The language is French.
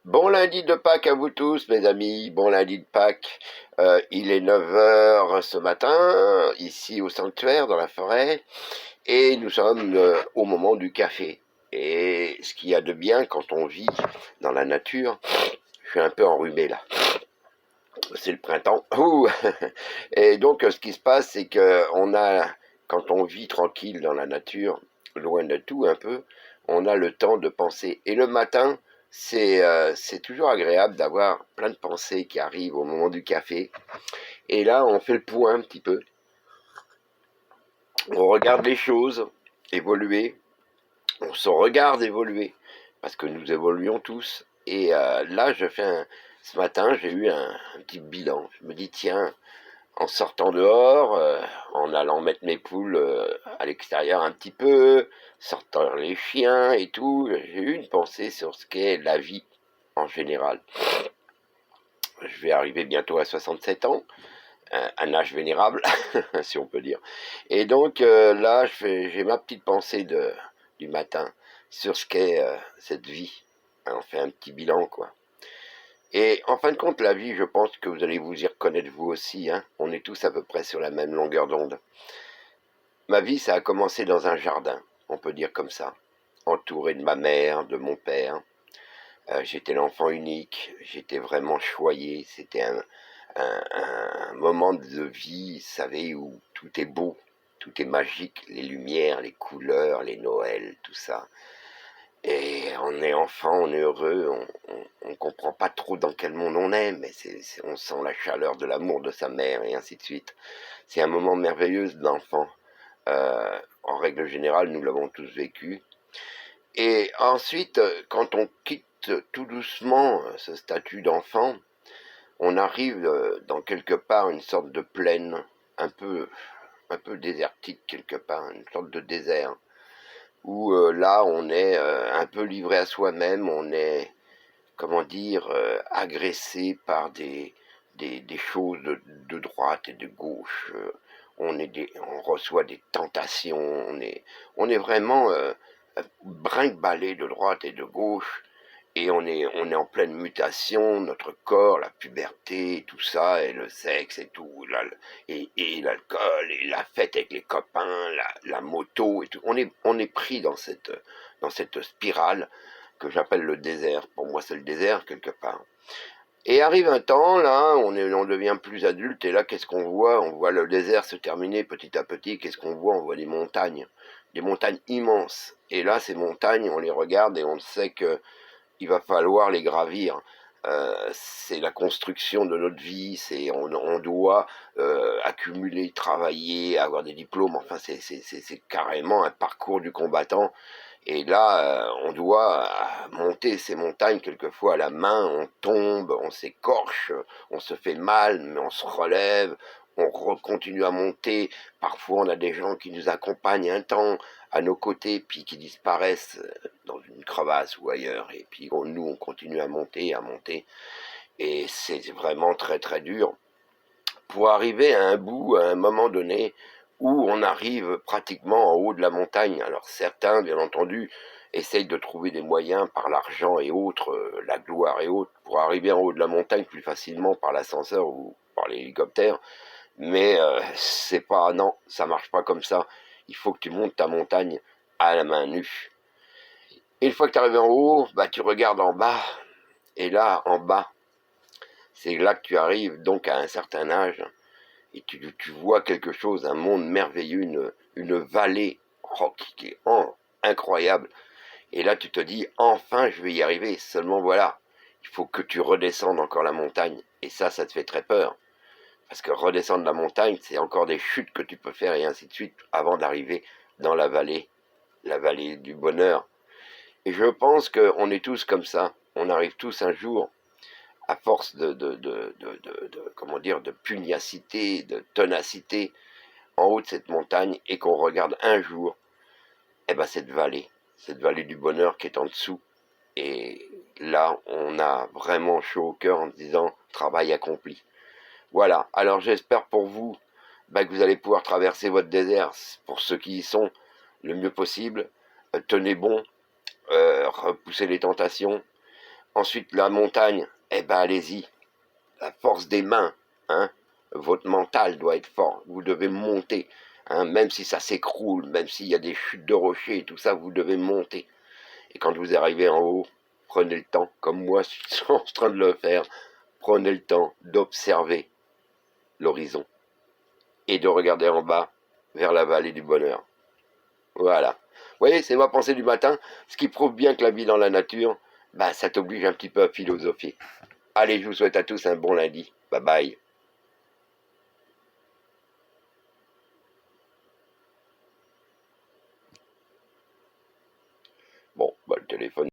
Bon lundi de Pâques à vous tous, mes amis. Bon lundi de Pâques. Il est 9 heures ce matin, ici au sanctuaire, dans la forêt, et nous sommes au moment du café. Et ce qu'il y a de bien quand on vit dans la nature, je suis un peu enrhumé là. C'est le printemps. Ouh. Et donc, ce qui se passe, c'est que quand on vit tranquille dans la nature, loin de tout un peu, on a le temps de penser. Et le matin, c'est toujours agréable d'avoir plein de pensées qui arrivent au moment du café. Et là, on fait le point un petit peu. On regarde les choses évoluer. On se regarde évoluer. Parce que nous évoluons tous. Et là, ce matin, j'ai eu un petit bilan. Je me dis, tiens, en sortant dehors, en allant mettre mes poules à l'extérieur un petit peu, sortant les chiens et tout, j'ai eu une pensée sur ce qu'est la vie en général. Je vais arriver bientôt à 67 ans, un âge vénérable, si on peut dire. Et donc là, j'ai ma petite pensée du matin sur ce qu'est cette vie. On fait un petit bilan, quoi. Et en fin de compte, la vie, je pense que vous allez vous y reconnaître vous aussi, hein. On est tous à peu près sur la même longueur d'onde. Ma vie, ça a commencé dans un jardin, on peut dire comme ça, entouré de ma mère, de mon père. J'étais l'enfant unique, j'étais vraiment choyé. C'était un moment de vie, vous savez, où tout est beau, tout est magique, les lumières, les couleurs, les Noëls, tout ça. Et on est enfant, on est heureux, on comprend pas trop dans quel monde on est, mais on sent la chaleur de l'amour de sa mère et ainsi de suite. C'est un moment merveilleux d'enfant. En règle générale, nous l'avons tous vécu. Et ensuite, quand on quitte tout doucement ce statut d'enfant, on arrive dans quelque part une sorte de plaine, un peu, un peu désertique quelque part, une sorte de désert, où là on est un peu livré à soi-même, on est, comment dire, agressé par des choses de droite et de gauche. On reçoit des tentations, on est vraiment brinque-ballé de droite et de gauche, et on est en pleine mutation, notre corps, la puberté, tout ça, et le sexe et tout, et l'alcool, et la fête avec les copains, la moto, et tout. On est pris dans cette spirale que j'appelle le désert. Pour moi, c'est le désert, quelque part. Et arrive un temps, là, on devient plus adulte, et là, qu'est-ce qu'on voit? On voit le désert se terminer petit à petit. Qu'est-ce qu'on voit? On voit des montagnes immenses. Et là, ces montagnes, on les regarde et on sait que il va falloir les gravir. C'est la construction de notre vie, on doit accumuler, travailler, avoir des diplômes, enfin c'est carrément un parcours du combattant. Et là, on doit monter ces montagnes quelquefois à la main, on tombe, on s'écorche, on se fait mal, mais on se relève, on continue à monter. Parfois, on a des gens qui nous accompagnent un temps à nos côtés, puis qui disparaissent dans une crevasse ou ailleurs. Et puis nous, on continue à monter, à monter. Et c'est vraiment très très dur pour arriver à un bout, à un moment donné, où on arrive pratiquement en haut de la montagne. Alors certains, bien entendu, essayent de trouver des moyens par l'argent et autres, la gloire et autres, pour arriver en haut de la montagne plus facilement par l'ascenseur ou par l'hélicoptère. Mais c'est pas, non, ça marche pas comme ça. Il faut que tu montes ta montagne à la main nue. Et une fois que tu es arrivé en haut, bah, tu regardes en bas. Et là, en bas, c'est là que tu arrives donc à un certain âge. Et tu vois quelque chose, un monde merveilleux, une vallée qui est incroyable. Et là, tu te dis, enfin, je vais y arriver. Seulement, voilà, il faut que tu redescendes encore la montagne. Et ça te fait très peur. Parce que redescendre la montagne, c'est encore des chutes que tu peux faire et ainsi de suite avant d'arriver dans la vallée du bonheur. Et je pense qu'on est tous comme ça. On arrive tous un jour, à force comment dire, de pugnacité, de ténacité, en haut de cette montagne, et qu'on regarde un jour, eh ben cette vallée du bonheur qui est en dessous. Et là, on a vraiment chaud au cœur en se disant, travail accompli. Voilà, alors j'espère pour vous que vous allez pouvoir traverser votre désert, pour ceux qui y sont, le mieux possible. Tenez bon, repoussez les tentations, Ensuite, la montagne, eh ben allez-y. La force des mains, hein. Votre mental doit être fort. Vous devez monter, hein. Même si ça s'écroule, même s'il y a des chutes de rochers et tout ça, vous devez monter. Et quand vous arrivez en haut, prenez le temps, comme moi je suis en train de le faire, prenez le temps d'observer l'horizon et de regarder en bas vers la vallée du bonheur. Voilà. Vous voyez, c'est ma pensée du matin, ce qui prouve bien que la vie dans la nature, bah, ça t'oblige un petit peu à philosopher. Allez, je vous souhaite à tous un bon lundi. Bye bye.